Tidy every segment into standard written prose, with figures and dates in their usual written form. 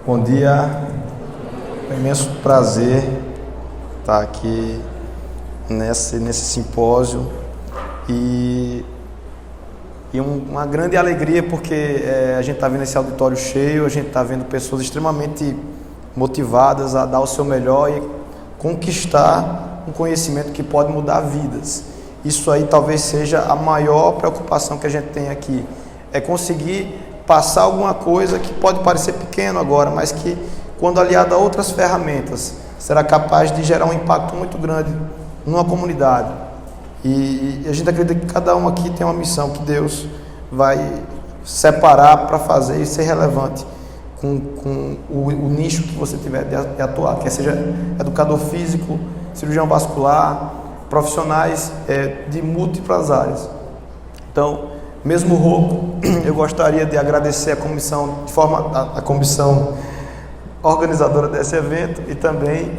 Bom dia, é um imenso prazer estar aqui nesse simpósio e uma grande alegria porque a gente está vendo esse auditório cheio, a gente está vendo pessoas extremamente motivadas a dar o seu melhor e conquistar um conhecimento que pode mudar vidas. Isso aí talvez seja a maior preocupação que a gente tem aqui, é conseguir passar alguma coisa que pode parecer pequeno agora, mas que quando aliado a outras ferramentas será capaz de gerar um impacto muito grande numa comunidade. E a gente acredita que cada um aqui tem uma missão que Deus vai separar para fazer e ser relevante com o nicho que você tiver de atuar, quer seja educador físico, cirurgião vascular, profissionais de múltiplas áreas. Então, mesmo rouco, eu gostaria de agradecer a comissão, a comissão organizadora desse evento e também,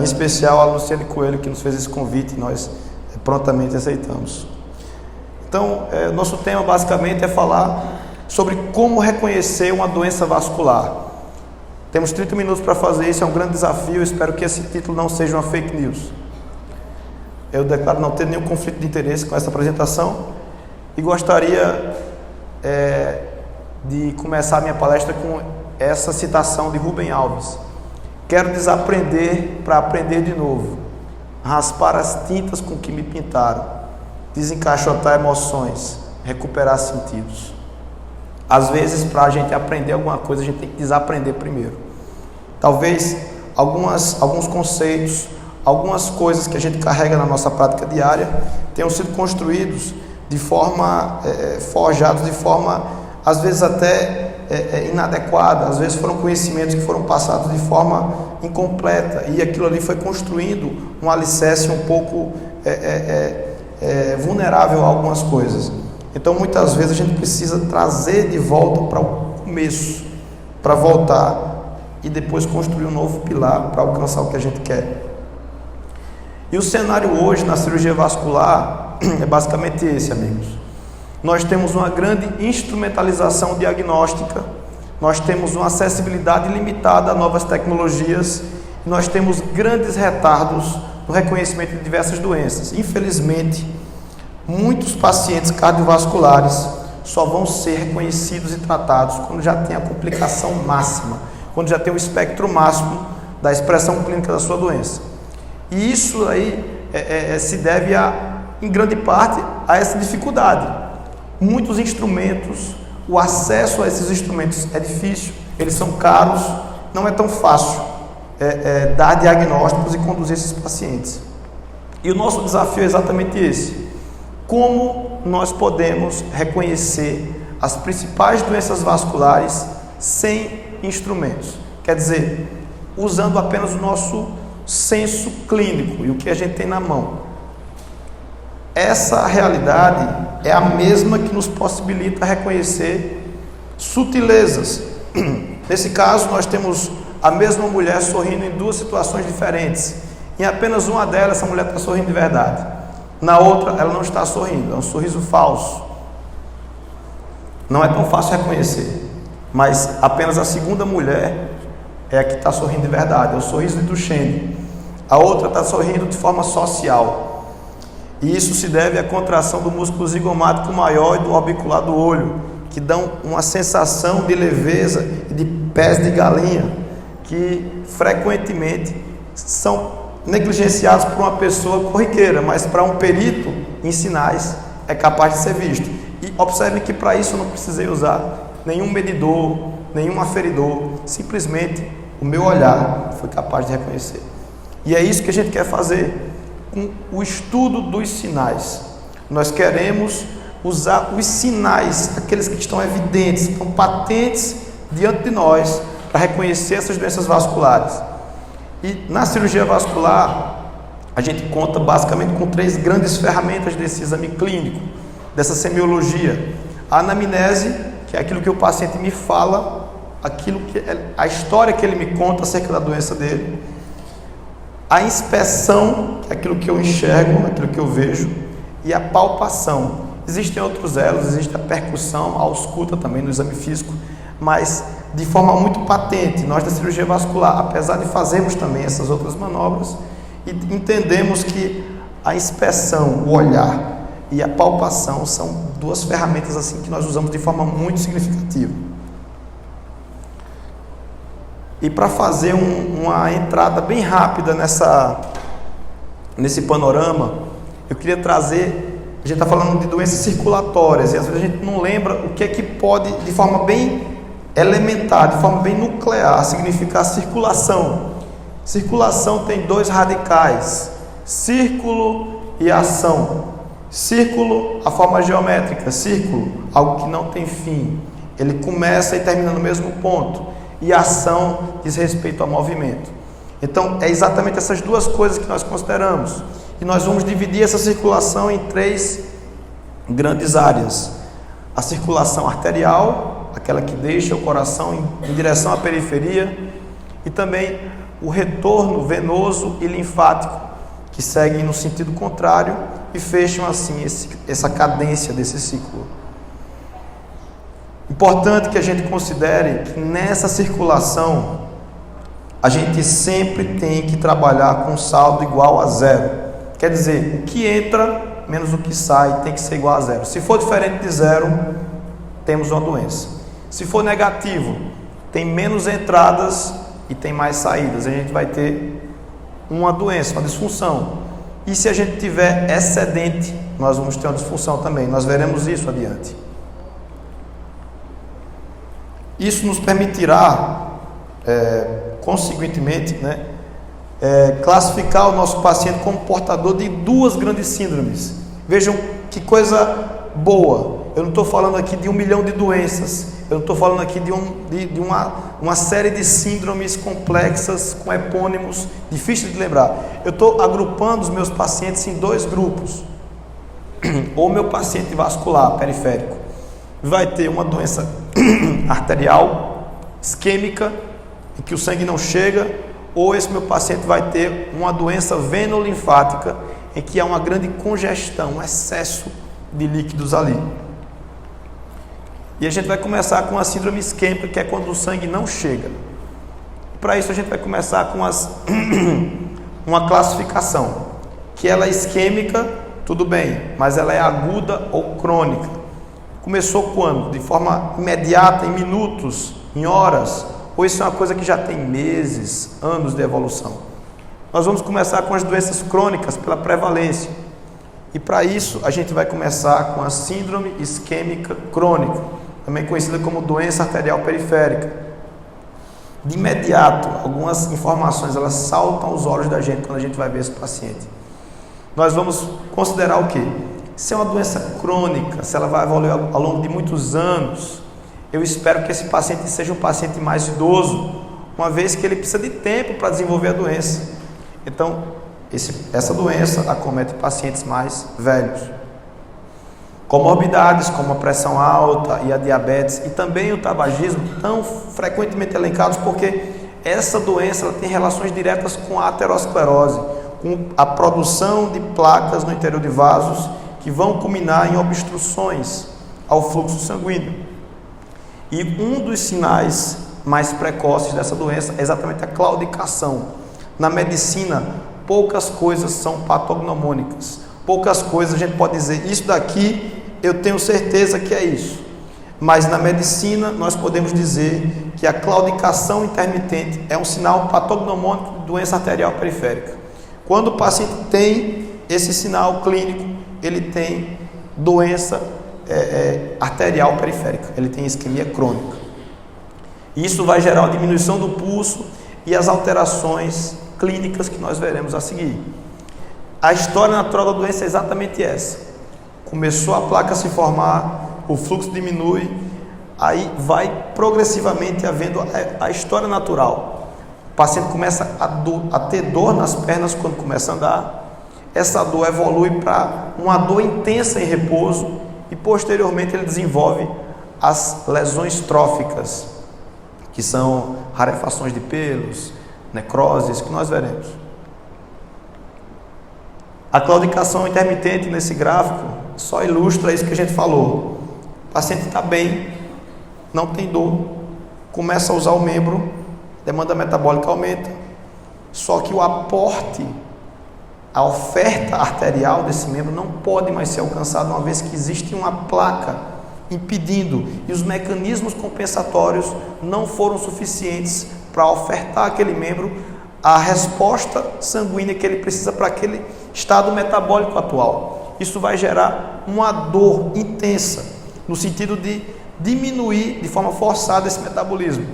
em especial, a Luciane Coelho, que nos fez esse convite e nós prontamente aceitamos. Então, nosso tema basicamente é falar sobre como reconhecer uma doença vascular. Temos 30 minutos para fazer isso, é um grande desafio, eu espero que esse título não seja uma fake news. Eu declaro não ter nenhum conflito de interesse com essa apresentação. E gostaria de começar a minha palestra com essa citação de Rubem Alves. Quero desaprender para aprender de novo, raspar as tintas com que me pintaram, desencaixotar emoções, recuperar sentidos. Às vezes, para a gente aprender alguma coisa, a gente tem que desaprender primeiro. Talvez alguns conceitos, algumas coisas que a gente carrega na nossa prática diária tenham sido construídos de forma, forjados de forma, às vezes até inadequada, às vezes foram conhecimentos que foram passados de forma incompleta e aquilo ali foi construindo um alicerce um pouco vulnerável a algumas coisas. Então muitas vezes a gente precisa trazer de volta para o começo, para voltar e depois construir um novo pilar para alcançar o que a gente quer. E o cenário hoje na cirurgia vascular é basicamente esse, amigos. Nós temos uma grande instrumentalização diagnóstica, nós temos uma acessibilidade limitada a novas tecnologias, e nós temos grandes retardos no reconhecimento de diversas doenças. Infelizmente, muitos pacientes cardiovasculares só vão ser reconhecidos e tratados quando já tem a complicação máxima, quando já tem o espectro máximo da expressão clínica da sua doença. E isso aí se deve em grande parte a essa dificuldade. Muitos instrumentos, o acesso a esses instrumentos é difícil, eles são caros, não é tão fácil dar diagnósticos e conduzir esses pacientes. E o nosso desafio é exatamente esse: como nós podemos reconhecer as principais doenças vasculares sem instrumentos, quer dizer, usando apenas o nosso senso clínico e o que a gente tem na mão. Essa realidade é a mesma que nos possibilita reconhecer sutilezas. Nesse caso, nós temos a mesma mulher sorrindo em duas situações diferentes. Em apenas uma delas, essa mulher está sorrindo de verdade. Na outra, ela não está sorrindo, é um sorriso falso. Não é tão fácil reconhecer, mas apenas a segunda mulher é a que está sorrindo de verdade, é o sorriso de Duchenne. A outra está sorrindo de forma social. E isso se deve à contração do músculo zigomático maior e do orbicular do olho, que dão uma sensação de leveza e de pés de galinha, que frequentemente são negligenciados por uma pessoa corriqueira, mas para um perito em sinais é capaz de ser visto. E observe que para isso eu não precisei usar nenhum medidor, nenhum aferidor, simplesmente o meu olhar foi capaz de reconhecer. E é isso que a gente quer fazer com o estudo dos sinais. Nós queremos usar os sinais, aqueles que estão evidentes, estão patentes diante de nós, para reconhecer essas doenças vasculares. E na cirurgia vascular, a gente conta basicamente com 3 grandes ferramentas desse exame clínico, dessa semiologia. A anamnese, que é aquilo que o paciente me fala, a história que ele me conta acerca da doença dele. A inspeção, que é aquilo que eu enxergo, aquilo que eu vejo. E a palpação, Existem outros elos, existe a percussão, a ausculta também no exame físico, mas de forma muito patente, nós da cirurgia vascular, apesar de fazermos também essas outras manobras, entendemos que a inspeção, o olhar e a palpação são duas ferramentas assim que nós usamos de forma muito significativa. E para fazer uma entrada bem rápida nesse panorama, eu queria trazer, a gente está falando de doenças circulatórias, e às vezes a gente não lembra o que é que pode, de forma bem elementar, de forma bem nuclear, significar circulação. Circulação tem dois radicais, círculo e ação. Círculo, a forma geométrica, círculo, algo que não tem fim, ele começa e termina no mesmo ponto, e ação diz respeito ao movimento. Então é exatamente essas duas coisas que nós consideramos, e nós vamos dividir essa circulação em três grandes áreas: a circulação arterial, aquela que deixa o coração em direção à periferia, e também o retorno venoso e linfático, que seguem no sentido contrário e fecham assim essa cadência desse ciclo. Importante que a gente considere que nessa circulação a gente sempre tem que trabalhar com saldo igual a zero. Quer dizer, o que entra menos o que sai tem que ser igual a zero. Se for diferente de zero, temos uma doença. Se for negativo, tem menos entradas e tem mais saídas. A gente vai ter uma doença, uma disfunção. E se a gente tiver excedente, nós vamos ter uma disfunção também. Nós veremos isso adiante. Isso nos permitirá, consequentemente, classificar o nosso paciente como portador de duas grandes síndromes. Vejam que coisa boa. Eu não estou falando aqui de 1 milhão de doenças. Eu não estou falando aqui de uma série de síndromes complexas, com epônimos, difíceis de lembrar. Eu estou agrupando os meus pacientes em dois grupos. Ou meu paciente vascular periférico vai ter uma doença arterial, isquêmica, em que o sangue não chega, ou esse meu paciente vai ter uma doença venolinfática, em que há uma grande congestão, um excesso de líquidos ali. E a gente vai começar com a síndrome isquêmica, que é quando o sangue não chega. Para isso a gente vai começar com uma classificação, que ela é isquêmica, tudo bem, mas ela é aguda ou crônica. Começou quando? De forma imediata, em minutos, em horas, ou isso é uma coisa que já tem meses, anos de evolução? Nós vamos começar com as doenças crônicas pela prevalência. E para isso a gente vai começar com a síndrome isquêmica crônica, também conhecida como doença arterial periférica. De imediato, algumas informações elas saltam aos olhos da gente quando a gente vai ver esse paciente. Nós vamos considerar o quê? Se é uma doença crônica, se ela vai evoluir ao longo de muitos anos, eu espero que esse paciente seja um paciente mais idoso, uma vez que ele precisa de tempo para desenvolver a doença. Então, essa doença acomete pacientes mais velhos. Comorbidades como a pressão alta e a diabetes e também o tabagismo, tão frequentemente elencados porque essa doença ela tem relações diretas com a aterosclerose, com a produção de placas no interior de vasos que vão culminar em obstruções ao fluxo sanguíneo. E um dos sinais mais precoces dessa doença é exatamente a claudicação. Na medicina, poucas coisas são patognomônicas. Poucas coisas a gente pode dizer, isso daqui eu tenho certeza que é isso. Mas na medicina nós podemos dizer que a claudicação intermitente é um sinal patognomônico de doença arterial periférica. Quando o paciente tem esse sinal clínico, ele tem doença arterial periférica, ele tem isquemia crônica. Isso vai gerar uma diminuição do pulso e as alterações clínicas que nós veremos a seguir. A história natural da doença é exatamente essa. Começou a placa a se formar, o fluxo diminui, aí vai progressivamente havendo a história natural. O paciente começa a ter dor nas pernas quando começa a andar. Essa dor evolui para uma dor intensa em repouso e posteriormente ele desenvolve as lesões tróficas, que são rarefações de pelos, necroses, que nós veremos. A claudicação intermitente nesse gráfico só ilustra isso que a gente falou. O paciente está bem, não tem dor, começa a usar o membro, demanda metabólica aumenta, só que o aporte, a oferta arterial desse membro não pode mais ser alcançada, uma vez que existe uma placa impedindo, e os mecanismos compensatórios não foram suficientes para ofertar àquele membro a resposta sanguínea que ele precisa para aquele estado metabólico atual. Isso vai gerar uma dor intensa, no sentido de diminuir de forma forçada esse metabolismo.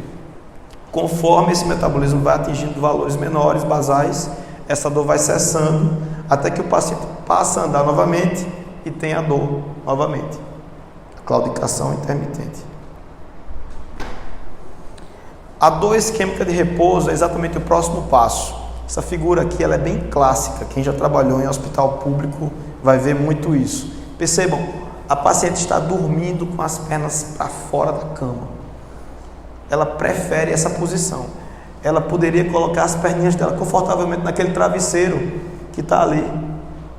Conforme esse metabolismo vai atingindo valores menores, basais, essa dor vai cessando, até que o paciente passa a andar novamente e tem a dor novamente. Claudicação intermitente. A dor isquêmica de repouso é exatamente o próximo passo. Essa figura aqui ela é bem clássica. Quem já trabalhou em hospital público vai ver muito isso. Percebam, a paciente está dormindo com as pernas para fora da cama. Ela prefere essa posição. Ela poderia colocar as perninhas dela confortavelmente naquele travesseiro que está ali,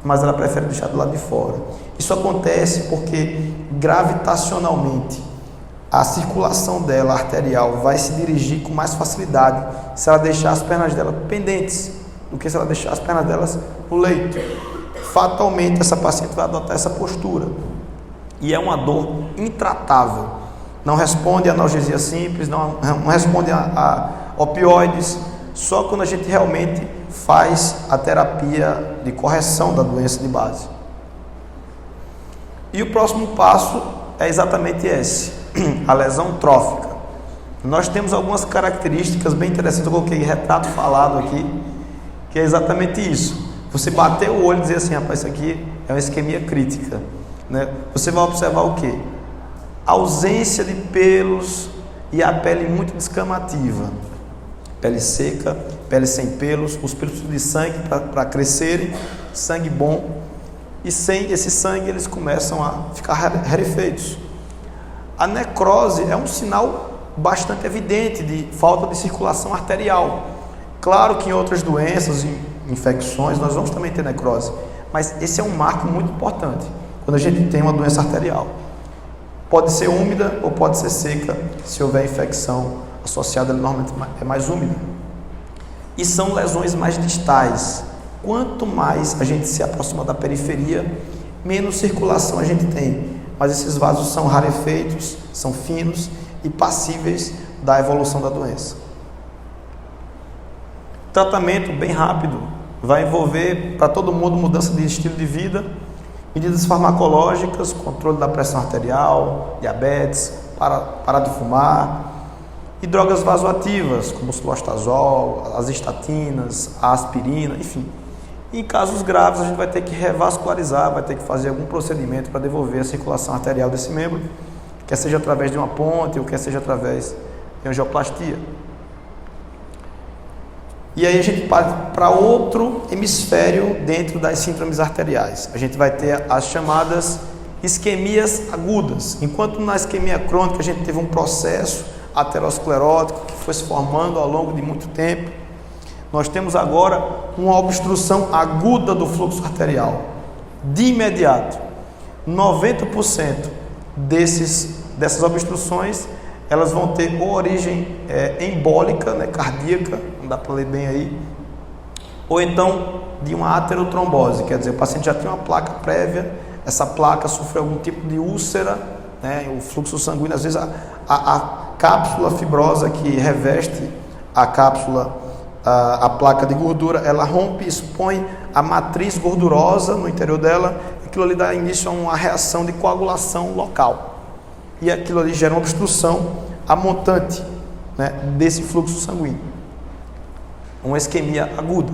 mas ela prefere deixar do lado de fora. Isso acontece porque gravitacionalmente a circulação dela arterial vai se dirigir com mais facilidade se ela deixar as pernas dela pendentes do que se ela deixar as pernas delas no leito. Fatalmente essa paciente vai adotar essa postura e é uma dor intratável. Não responde a analgesia simples, não responde a opioides, só quando a gente realmente faz a terapia de correção da doença de base. E o próximo passo é exatamente esse, a lesão trófica. Nós temos algumas características bem interessantes, eu coloquei retrato falado aqui, que é exatamente isso. Você bater o olho e dizer assim, rapaz, isso aqui é uma isquemia crítica, né? Você vai observar o quê? Ausência de pelos e a pele muito descamativa, pele seca, pele sem pelos, os pelos de sangue para crescerem, sangue bom, e sem esse sangue eles começam a ficar rarefeitos. A necrose é um sinal bastante evidente de falta de circulação arterial. Claro que em outras doenças, em infecções, nós vamos também ter necrose, mas esse é um marco muito importante quando a gente tem uma doença arterial. Pode ser úmida ou pode ser seca, se houver infecção associada, ela normalmente é mais úmida. E são lesões mais distais. Quanto mais a gente se aproxima da periferia, menos circulação a gente tem. Mas esses vasos são rarefeitos, são finos e passíveis da evolução da doença. Tratamento bem rápido, vai envolver para todo mundo mudança de estilo de vida, medidas farmacológicas, controle da pressão arterial, diabetes, parar de fumar, e drogas vasoativas, como o sulostazol, as estatinas, a aspirina, enfim. Em casos graves, a gente vai ter que revascularizar, vai ter que fazer algum procedimento para devolver a circulação arterial desse membro, quer seja através de uma ponte ou quer seja através de angioplastia. E aí a gente parte para outro hemisfério dentro das síndromes arteriais. A gente vai ter as chamadas isquemias agudas. Enquanto na isquemia crônica a gente teve um processo aterosclerótico que foi se formando ao longo de muito tempo, nós temos agora uma obstrução aguda do fluxo arterial. De imediato, 90% dessas obstruções, elas vão ter ou origem embólica, né, cardíaca, não dá para ler bem aí, ou então de uma aterotrombose, quer dizer, o paciente já tem uma placa prévia, essa placa sofreu algum tipo de úlcera, né, o fluxo sanguíneo, às vezes a cápsula fibrosa que reveste a cápsula, a placa de gordura, ela rompe e expõe a matriz gordurosa no interior dela, aquilo ali dá início a uma reação de coagulação local. E aquilo ali gera uma obstrução a montante, né, desse fluxo sanguíneo. Uma isquemia aguda.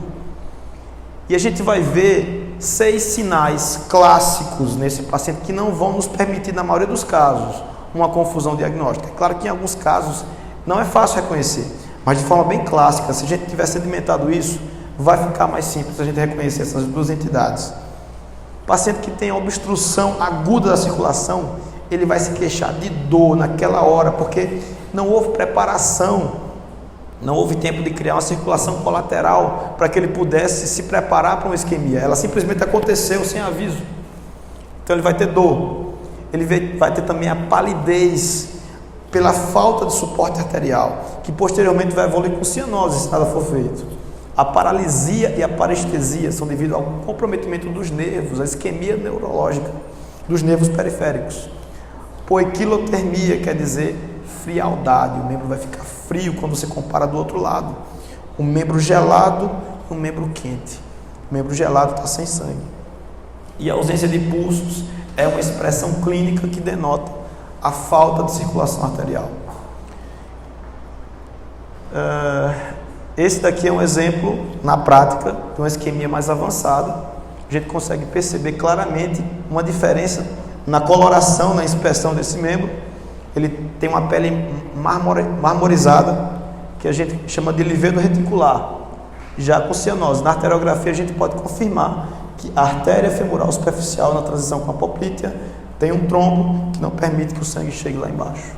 E a gente vai ver 6 sinais clássicos nesse paciente que não vão nos permitir, na maioria dos casos, uma confusão diagnóstica. É claro que em alguns casos não é fácil reconhecer, mas de forma bem clássica, se a gente tiver sedimentado isso, vai ficar mais simples a gente reconhecer essas duas entidades. O paciente que tem obstrução aguda da circulação, ele vai se queixar de dor naquela hora, porque não houve preparação, não houve tempo de criar uma circulação colateral para que ele pudesse se preparar para uma isquemia. Ela simplesmente aconteceu sem aviso. Então ele vai ter dor, ele vai ter também a palidez pela falta de suporte arterial, que posteriormente vai evoluir com cianose se nada for feito. A paralisia e a parestesia são devido ao comprometimento dos nervos, a isquemia neurológica dos nervos periféricos. Poiquilotermia quer dizer frialdade, o membro vai ficar frio quando você compara do outro lado. O membro gelado e o membro quente. O membro gelado está sem sangue. E a ausência de pulsos é uma expressão clínica que denota a falta de circulação arterial. Esse daqui é um exemplo, na prática, de uma isquemia mais avançada. A gente consegue perceber claramente uma diferença na coloração, na inspeção desse membro. Ele tem uma pele marmorizada, que a gente chama de livedo reticular. Já com cianose, na arteriografia a gente pode confirmar que a artéria femoral superficial, na transição com a poplítea, tem um trombo que não permite que o sangue chegue lá embaixo.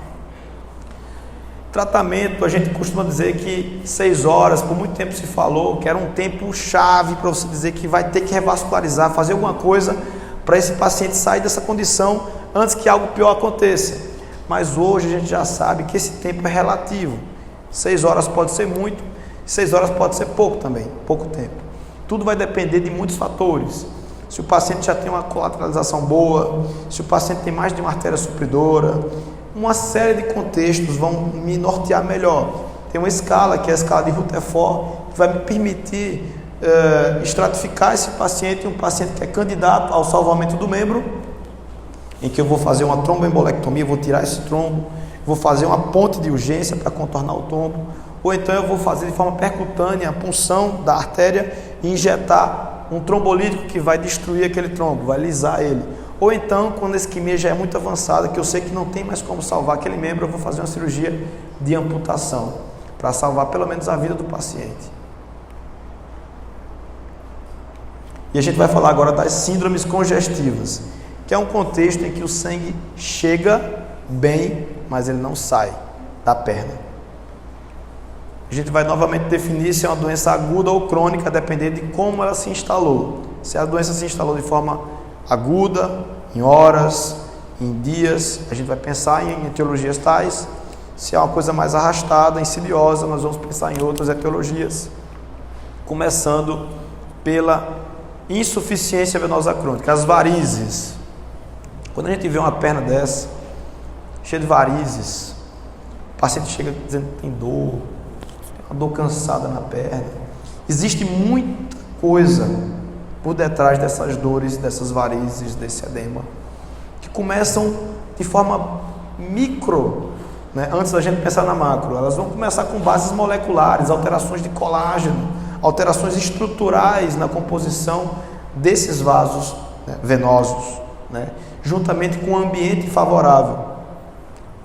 Tratamento, a gente costuma dizer que 6 horas, por muito tempo se falou que era um tempo chave para você dizer que vai ter que revascularizar, fazer alguma coisa para esse paciente sair dessa condição antes que algo pior aconteça. Mas hoje a gente já sabe que esse tempo é relativo. 6 horas pode ser muito, 6 horas pode ser pouco também, pouco tempo. Tudo vai depender de muitos fatores. Se o paciente já tem uma colateralização boa, se o paciente tem mais de uma artéria supridora, uma série de contextos vão me nortear melhor. Tem uma escala, que é a escala de Rutherford, que vai me permitir estratificar esse paciente, um paciente que é candidato ao salvamento do membro, em que eu vou fazer uma tromboembolectomia, vou tirar esse trombo, vou fazer uma ponte de urgência para contornar o trombo, ou então eu vou fazer de forma percutânea a punção da artéria e injetar um trombolítico que vai destruir aquele trombo, vai lisar ele. Ou então, quando a isquemia já é muito avançada, que eu sei que não tem mais como salvar aquele membro, eu vou fazer uma cirurgia de amputação, para salvar pelo menos a vida do paciente. E a gente vai falar agora das síndromes congestivas, que é um contexto em que o sangue chega bem, mas ele não sai da perna. A gente vai novamente definir se é uma doença aguda ou crônica, dependendo de como ela se instalou. Se a doença se instalou de forma aguda, em horas, em dias, a gente vai pensar em etiologias tais. Se é uma coisa mais arrastada, insidiosa, nós vamos pensar em outras etiologias, começando pela insuficiência venosa crônica, as varizes. Quando a gente vê uma perna dessa, cheia de varizes, o paciente chega dizendo que tem dor, uma dor cansada na perna. Existe muita coisa por detrás dessas dores, dessas varizes, desse edema, que começam de forma micro, né? Antes da gente pensar na macro. Elas vão começar com bases moleculares, alterações de colágeno, alterações estruturais na composição desses vasos, né, venosos, né? Juntamente com um ambiente favorável.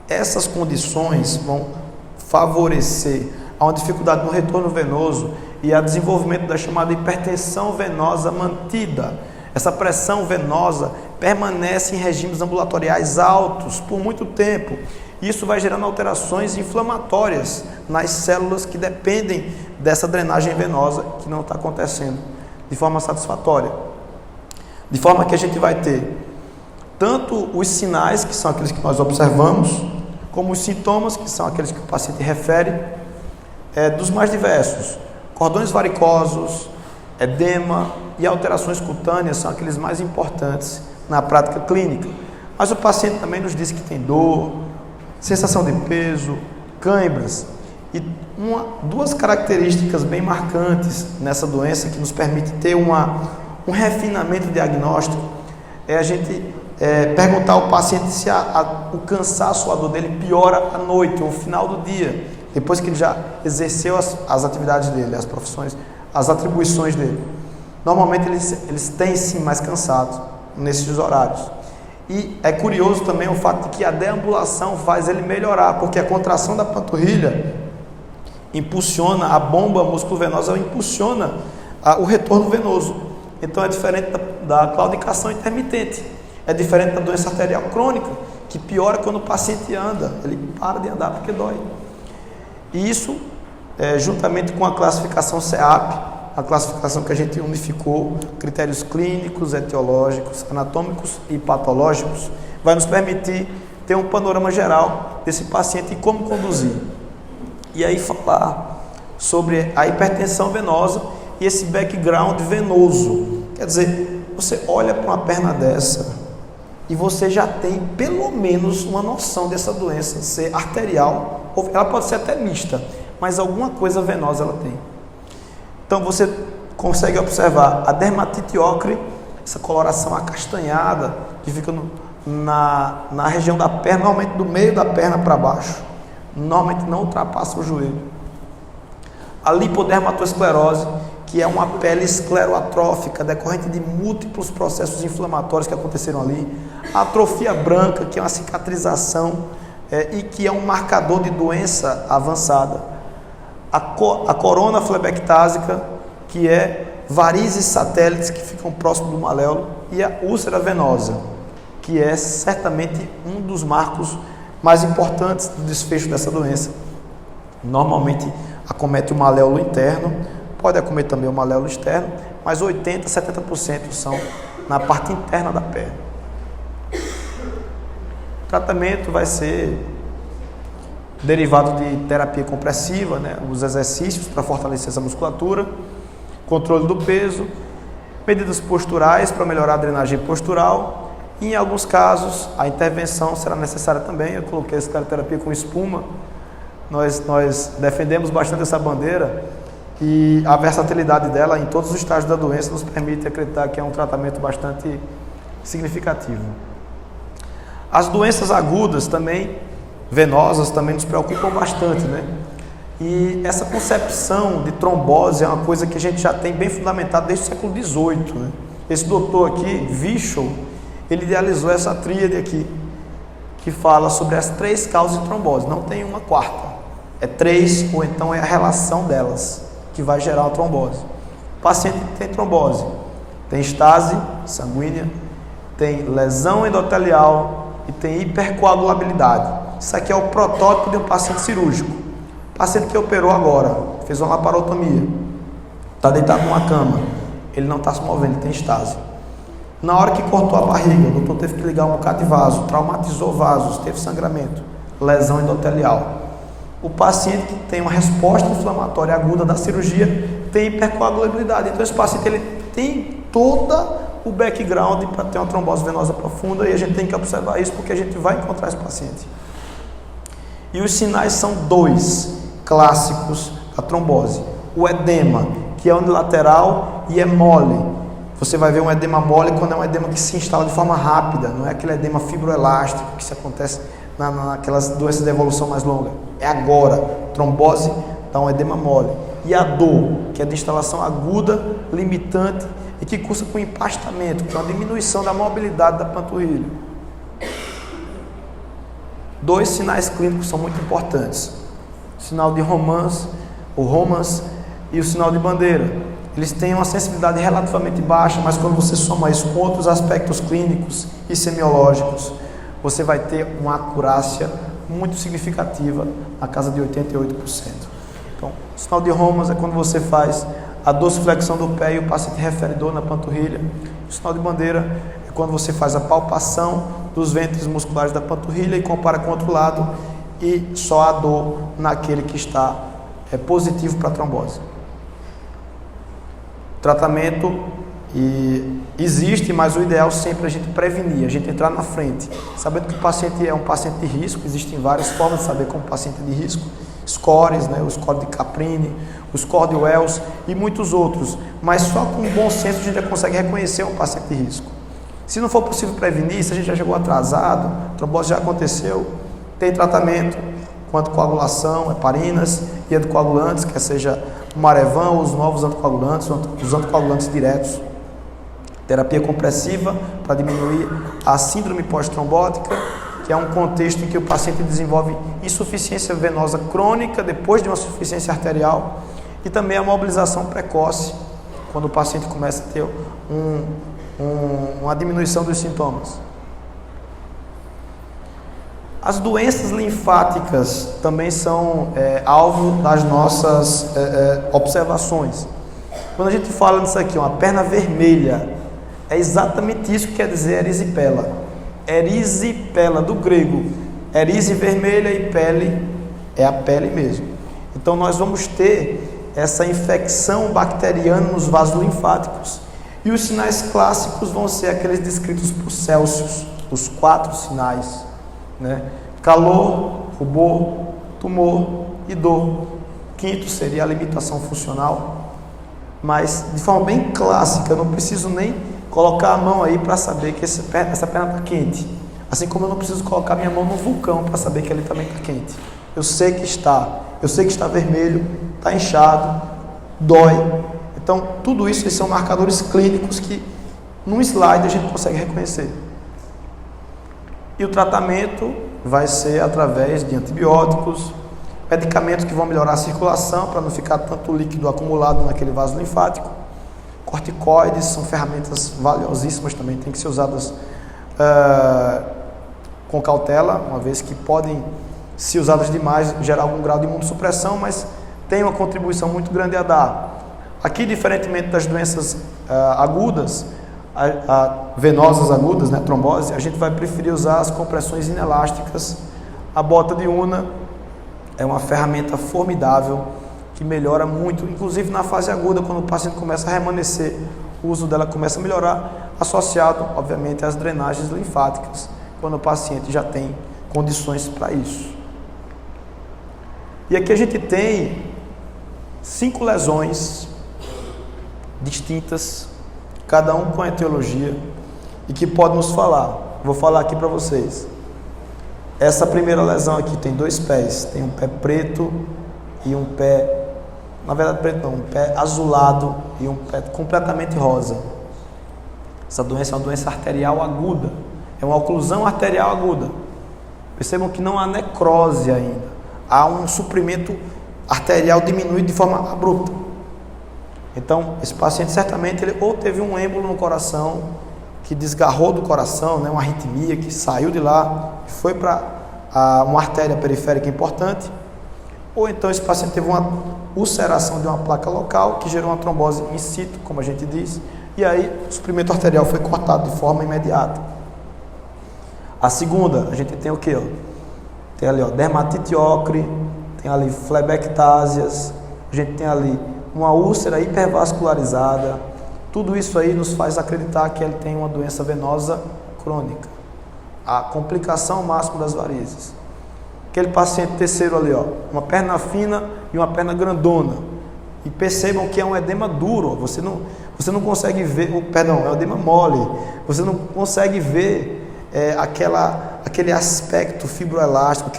Essas condições vão favorecer a uma dificuldade no retorno venoso e a desenvolvimento da chamada hipertensão venosa mantida. Essa pressão venosa permanece em regimes ambulatoriais altos por muito tempo. Isso vai gerando alterações inflamatórias nas células que dependem dessa drenagem venosa que não está acontecendo de forma satisfatória. De forma que a gente vai ter tanto os sinais, que são aqueles que nós observamos, como os sintomas, que são aqueles que o paciente refere, dos mais diversos. Cordões varicosos, edema e alterações cutâneas são aqueles mais importantes na prática clínica. Mas o paciente também nos diz que tem dor, sensação de peso, cãibras. E duas características bem marcantes nessa doença que nos permite ter um refinamento diagnóstico é a gente perguntar ao paciente se o cansaço, a dor dele piora à noite ou no final do dia, depois que ele já exerceu as atividades dele, as profissões, as atribuições dele. Normalmente eles têm sim mais cansados nesses horários. E é curioso também o fato de que a deambulação faz ele melhorar, porque a contração da panturrilha impulsiona a bomba musculovenosa, impulsiona o retorno venoso. Então é diferente da claudicação intermitente, é diferente da doença arterial crônica, que piora quando o paciente anda, ele para de andar porque dói. E isso, juntamente com a classificação CEAP, a classificação que a gente unificou, critérios clínicos, etiológicos, anatômicos e patológicos, vai nos permitir ter um panorama geral desse paciente e como conduzir. E aí falar sobre a hipertensão venosa e esse background venoso. Quer dizer, você olha para uma perna dessa e você já tem pelo menos uma noção dessa doença ser arterial, ou ela pode ser até mista, mas alguma coisa venosa ela tem. Então você consegue observar a dermatite ocre, essa coloração acastanhada que fica na região da perna, normalmente do meio da perna para baixo, normalmente não ultrapassa o joelho. A lipodermatosclerose, que é uma pele escleroatrófica decorrente de múltiplos processos inflamatórios que aconteceram ali. A atrofia branca, que é uma cicatrização e que é um marcador de doença avançada. A corona flebectásica, que é varizes satélites que ficam próximo do maléolo, e a úlcera venosa, que é certamente um dos marcos mais importantes do desfecho dessa doença. Normalmente acomete o maléolo interno, pode acometer também o maléolo externo, mas 80% a 70% são na parte interna da perna. O tratamento vai ser derivado de terapia compressiva, os exercícios para fortalecer essa musculatura, controle do peso, medidas posturais para melhorar a drenagem postural, e em alguns casos a intervenção será necessária também. Eu coloquei essa terapia com espuma, nós defendemos bastante essa bandeira, e a versatilidade dela em todos os estágios da doença nos permite acreditar que é um tratamento bastante significativo. As doenças agudas também, venosas, também nos preocupam bastante, E essa concepção de trombose é uma coisa que a gente já tem bem fundamentada desde o século XVIII, Esse doutor aqui, Vichel, ele idealizou essa tríade aqui, que fala sobre as 3 causas de trombose, não tem uma quarta, é 3, ou então é a relação delas que vai gerar uma trombose. O paciente que tem trombose, tem estase sanguínea, tem lesão endotelial e tem hipercoagulabilidade. Isso aqui é o protótipo de um paciente cirúrgico. O paciente que operou agora, fez uma laparotomia, está deitado numa cama, ele não está se movendo, ele tem estase. Na hora que cortou a barriga, o doutor teve que ligar um bocado de vaso, traumatizou vasos, teve sangramento, lesão endotelial. O paciente que tem uma resposta inflamatória aguda da cirurgia tem hipercoagulabilidade. Então esse paciente ele tem todo o background para ter uma trombose venosa profunda, e a gente tem que observar isso porque a gente vai encontrar esse paciente. E os sinais são 2 clássicos da trombose. O edema, que é unilateral e é mole. Você vai ver um edema mole quando é um edema que se instala de forma rápida, não é aquele edema fibroelástico que se acontece naquelas doenças de evolução mais longa. É agora. Trombose dá um edema mole. E a dor, que é de instalação aguda, limitante e que cursa com empastamento, que é uma diminuição da mobilidade da panturrilha. 2 sinais clínicos são muito importantes. O sinal de Romans, o Romans e o sinal de bandeira. Eles têm uma sensibilidade relativamente baixa, mas quando você soma isso com outros aspectos clínicos e semiológicos, você vai ter uma acurácia muito significativa, na casa de 88%. Então, o sinal de Romans é quando você faz a dorsiflexão do pé e o paciente refere dor na panturrilha. O sinal de bandeira é quando você faz a palpação dos ventros musculares da panturrilha e compara com o outro lado e só há dor naquele que está positivo para a trombose. Tratamento existe, mas o ideal sempre é a gente prevenir, a gente entrar na frente, sabendo que o paciente é um paciente de risco. Existem várias formas de saber como o paciente é de risco, scores, o score de Caprini, o score de Wells e muitos outros, mas só com bom senso a gente já consegue reconhecer um paciente de risco. Se não for possível prevenir, se a gente já chegou atrasado, a trombose já aconteceu, tem tratamento com anticoagulação, heparinas e anticoagulantes, quer seja o Marevan ou os novos anticoagulantes, os anticoagulantes diretos. Terapia compressiva para diminuir a síndrome pós-trombótica, que é um contexto em que o paciente desenvolve insuficiência venosa crônica depois de uma insuficiência arterial, e também a mobilização precoce, quando o paciente começa a ter uma diminuição dos sintomas. As doenças linfáticas também são alvo das nossas observações. Quando a gente fala nisso aqui, uma perna vermelha, é exatamente isso que quer dizer erisipela. Erisipela, do grego. Erise vermelha e pele é a pele mesmo. Então nós vamos ter essa infecção bacteriana nos vasos linfáticos. E os sinais clássicos vão ser aqueles descritos por Celsius, os 4 sinais, né? Calor, rubor, tumor e dor. Quinto seria a limitação funcional. Mas de forma bem clássica, eu não preciso nem colocar a mão aí para saber que essa perna está quente. Assim como eu não preciso colocar minha mão no vulcão para saber que ele também está quente. Eu sei que está vermelho, está inchado, dói. Então, tudo isso são marcadores clínicos que num slide a gente consegue reconhecer. E o tratamento vai ser através de antibióticos, medicamentos que vão melhorar a circulação para não ficar tanto líquido acumulado naquele vaso linfático. Corticoides são ferramentas valiosíssimas também, tem que ser usadas com cautela, uma vez que podem, se usadas demais, gerar algum grau de imunossupressão, mas tem uma contribuição muito grande a dar. Aqui, diferentemente das doenças agudas, venosas agudas, né, trombose, a gente vai preferir usar as compressões inelásticas. A bota de Unna é uma ferramenta formidável que melhora muito, inclusive na fase aguda, quando o paciente começa a remanescer, o uso dela começa a melhorar, associado, obviamente, às drenagens linfáticas, quando o paciente já tem condições para isso. E aqui a gente tem 5 lesões distintas, cada um com a etiologia, e que pode nos falar. Vou falar aqui para vocês. Essa primeira lesão aqui tem 2 pés, tem um pé preto e um pé, na verdade preto não, um pé azulado e um pé completamente rosa. Essa doença é uma doença arterial aguda, é uma oclusão arterial aguda. Percebam que não há necrose ainda, há um suprimento arterial diminuído de forma abrupta. Então, esse paciente certamente ele ou teve um êmbolo no coração que desgarrou do coração, né, uma arritmia que saiu de lá e foi para uma artéria periférica importante, ou então esse paciente teve uma ulceração de uma placa local que gerou uma trombose in situ, como a gente diz, e aí o suprimento arterial foi cortado de forma imediata. A segunda, a gente tem o que? Tem ali dermatite ocre, tem ali flebectásias, a gente tem ali uma úlcera hipervascularizada. Tudo isso aí nos faz acreditar que ele tem uma doença venosa crônica. A complicação máxima das varizes. Aquele paciente terceiro ali, uma perna fina e uma perna grandona. E percebam que é um edema duro. Você não consegue ver, é um edema mole. Você não consegue ver aquele aspecto fibroelástico,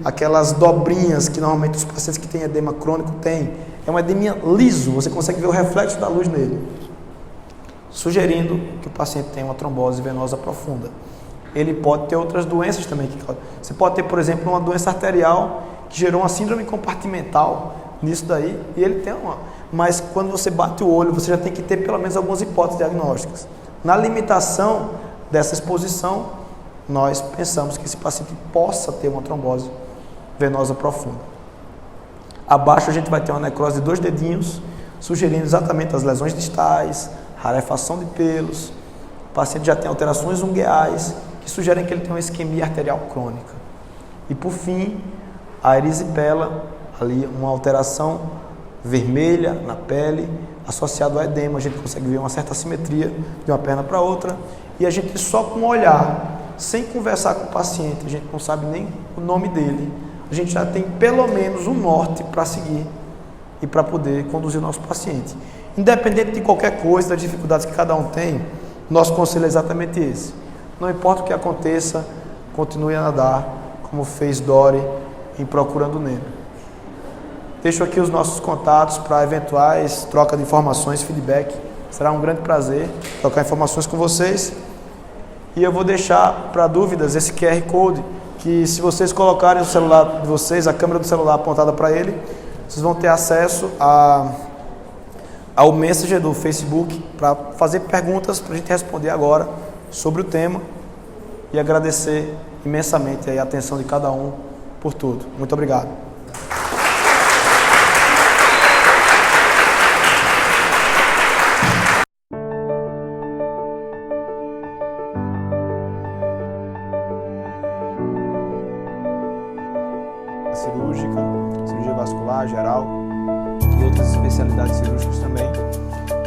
aquelas dobrinhas que normalmente os pacientes que têm edema crônico têm. É um edema liso, você consegue ver o reflexo da luz nele, sugerindo que o paciente tem uma trombose venosa profunda. Ele pode ter outras doenças também. Você pode ter, por exemplo, uma doença arterial que gerou uma síndrome compartimental nisso daí, e ele tem uma. Mas quando você bate o olho, você já tem que ter pelo menos algumas hipóteses diagnósticas. Na limitação dessa exposição, nós pensamos que esse paciente possa ter uma trombose venosa profunda. Abaixo a gente vai ter uma necrose de 2 dedinhos, sugerindo exatamente as lesões distais, rarefação de pelos. O paciente já tem alterações ungueais, que sugerem que ele tem uma isquemia arterial crônica. E por fim, a erisipela, ali uma alteração vermelha na pele, associado ao edema. A gente consegue ver uma certa assimetria de uma perna para outra, e a gente só com olhar, sem conversar com o paciente, a gente não sabe nem o nome dele, a gente já tem pelo menos um norte para seguir e para poder conduzir o nosso paciente. Independente de qualquer coisa, das dificuldades que cada um tem, nosso conselho é exatamente esse. Não importa o que aconteça, continue a nadar, como fez Dory em Procurando Nemo. Deixo aqui os nossos contatos para eventuais troca de informações, feedback. Será um grande prazer trocar informações com vocês. E eu vou deixar para dúvidas esse QR Code, que se vocês colocarem o celular de vocês, a câmera do celular apontada para ele, vocês vão ter acesso ao Messenger do Facebook para fazer perguntas para a gente responder agora sobre o tema, e agradecer imensamente a atenção de cada um por tudo. Muito obrigado. cirúrgica, cirurgia vascular, geral e outras especialidades cirúrgicas também.